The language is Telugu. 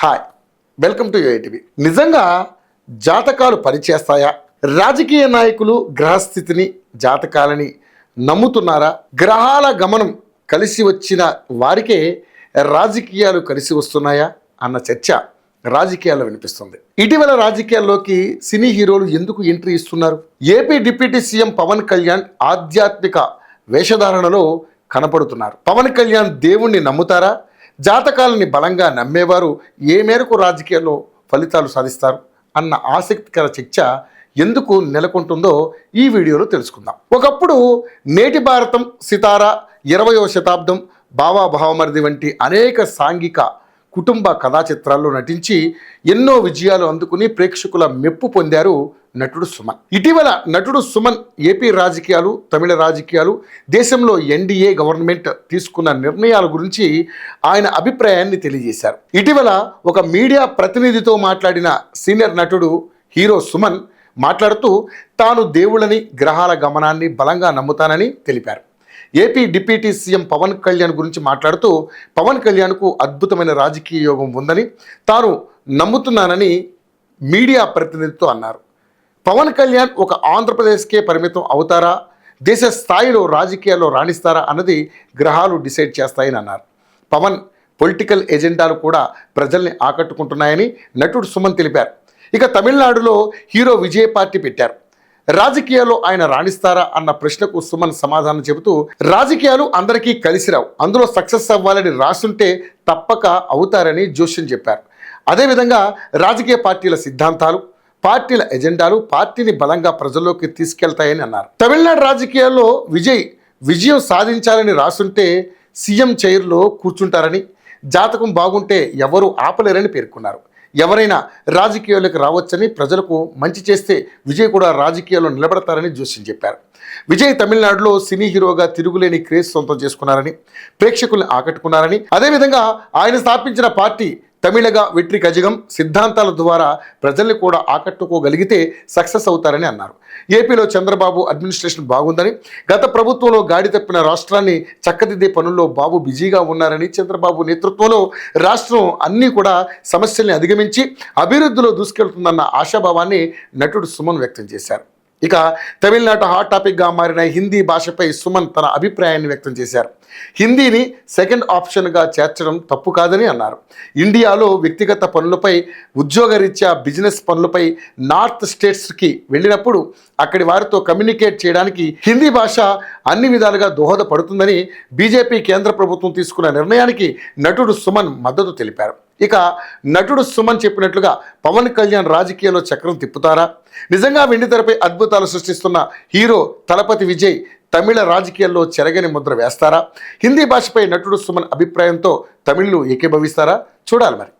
Hi, welcome to యూఐటీవీ. నిజంగా జాతకాలు పనిచేస్తాయా? రాజకీయ నాయకులు గ్రహస్థితిని, జాతకాలని నమ్ముతున్నారా? గ్రహాల గమనం కలిసి వచ్చిన వారికే రాజకీయాలు కలిసి వస్తున్నాయా అన్న చర్చ రాజకీయాల్లో వినిపిస్తుంది. ఇటీవల రాజకీయాల్లోకి సినీ హీరోలు ఎందుకు ఎంట్రీ ఇస్తున్నారు? AP deputy CM Pawan Kalyan ఆధ్యాత్మిక వేషధారణలో కనపడుతున్నారు. పవన్ కళ్యాణ్ దేవుణ్ణి నమ్ముతారా? జాతకాలని బలంగా నమ్మేవారు ఏ మేరకు రాజకీయాల్లో ఫలితాలు సాధిస్తారు అన్న ఆసక్తికర చర్చ ఎందుకు నెలకొంటుందో ఈ వీడియోలో తెలుసుకుందాం. ఒకప్పుడు నేటి భారతం, సితారా, 20వ శతాబ్దం, బావా భావమరిది వంటి అనేక సాంఘిక కుటుంబ కథా చిత్రాల్లో నటించి ఎన్నో విజయాలు అందుకుని ప్రేక్షకుల మెప్పు పొందారు నటుడు సుమన్. ఇటీవల నటుడు సుమన్ ఏపీ రాజకీయాలు, తమిళ రాజకీయాలు, దేశంలో ఎన్డీఏ గవర్నమెంట్ తీసుకున్న నిర్ణయాల గురించి ఆయన అభిప్రాయాన్ని తెలియజేశారు. ఇటీవల ఒక మీడియా ప్రతినిధితో మాట్లాడిన సీనియర్ నటుడు హీరో సుమన్ మాట్లాడుతూ తాను దేవుళ్ళని, గ్రహాల గమనాన్ని బలంగా నమ్ముతానని తెలిపారు. AP deputy CM Pawan Kalyan గురించి మాట్లాడుతూ పవన్ కళ్యాణ్కు అద్భుతమైన రాజకీయ యోగం ఉందని తాను నమ్ముతున్నానని మీడియా ప్రతినిధితో అన్నారు. పవన్ కళ్యాణ్ ఒక ఆంధ్రప్రదేశ్కే పరిమితం అవుతారా, దేశ స్థాయిలో రాజకీయాల్లో రాణిస్తారా అన్నది గ్రహాలు డిసైడ్ చేస్తాయని అన్నారు. పవన్ పొలిటికల్ ఎజెండాలు కూడా ప్రజల్ని ఆకట్టుకుంటున్నాయని నటుడు సుమన్ తెలిపారు. ఇక తమిళనాడులో హీరో విజయ్ పార్టీ పెట్టారు. రాజకీయాల్లో ఆయన రాణిస్తారా అన్న ప్రశ్నకు సుమన్ సమాధానం చెబుతూ రాజకీయాలు అందరికీ కలిసిరావు, అందులో సక్సెస్ అవ్వాలని రాసుంటే తప్పక అవుతారని జోష్యం చెప్పారు. అదేవిధంగా రాజకీయ పార్టీల సిద్ధాంతాలు, పార్టీల ఎజెండాలు పార్టీని బలంగా ప్రజల్లోకి తీసుకెళ్తాయని అన్నారు. తమిళనాడు రాజకీయాల్లో విజయం సాధించాలని రాసుంటే సీఎం చైర్లో కూర్చుంటారని, జాతకం బాగుంటే ఎవరూ ఆపలేరని పేర్కొన్నారు. ఎవరైనా రాజకీయాల్లోకి రావచ్చని, ప్రజలకు మంచి చేస్తే విజయ్ కూడా రాజకీయాల్లో నిలబడతారని జోష్యం చెప్పారు. విజయ్ తమిళనాడులో సినీ హీరోగా తిరుగులేని క్రేజ్ సొంతం చేసుకున్నారని, ప్రేక్షకుల్ని ఆకట్టుకున్నారని, అదేవిధంగా ఆయన స్థాపించిన పార్టీ తమిళగా వెట్రి కజగం సిద్ధాంతాల ద్వారా ప్రజల్ని కూడా ఆకట్టుకోగలిగితే సక్సెస్ అవుతారని అన్నారు. ఏపీలో చంద్రబాబు అడ్మినిస్ట్రేషన్ బాగుందని, గత ప్రభుత్వంలో గాడి తప్పిన రాష్ట్రాన్ని చక్కదిద్దే పనుల్లో బాబు బిజీగా ఉన్నారని, చంద్రబాబు నేతృత్వంలో రాష్ట్రం అన్నీ కూడా సమస్యల్ని అధిగమించి అభివృద్ధిలో దూసుకెళ్తుందన్న ఆశాభావాన్ని నటుడు సుమన్ వ్యక్తం చేశారు. ఇక తమిళనాడు హాట్ టాపిక్గా మారిన హిందీ భాషపై సుమన్ తన అభిప్రాయాన్ని వ్యక్తం చేశారు. హిందీని సెకండ్ ఆప్షన్గా చేర్చడం తప్పు కాదని అన్నారు. ఇండియాలో వ్యక్తిగత పనులపై, ఉద్యోగరీత్యా బిజినెస్ పనులపై నార్త్ స్టేట్స్కి వెళ్ళినప్పుడు అక్కడి వారితో కమ్యూనికేట్ చేయడానికి హిందీ భాష అన్ని విధాలుగా దోహదపడుతుందని బీజేపీ కేంద్ర ప్రభుత్వం తీసుకున్న నిర్ణయానికి నటుడు సుమన్ మద్దతు తెలిపారు. ఇక నటుడు సుమన్ చెప్పినట్లుగా పవన్ కళ్యాణ్ రాజకీయాల్లో చక్రం తిప్పుతారా? నిజంగా వెండితెరపై అద్భుతాలు సృష్టిస్తున్న హీరో తలపతి విజయ్ తమిళ రాజకీయాల్లో చెరగని ముద్ర వేస్తారా? హిందీ భాషపై నటుడు సుమన్ అభిప్రాయంతో తమిళ్లు ఏకీభవిస్తారా? చూడాలి మరి.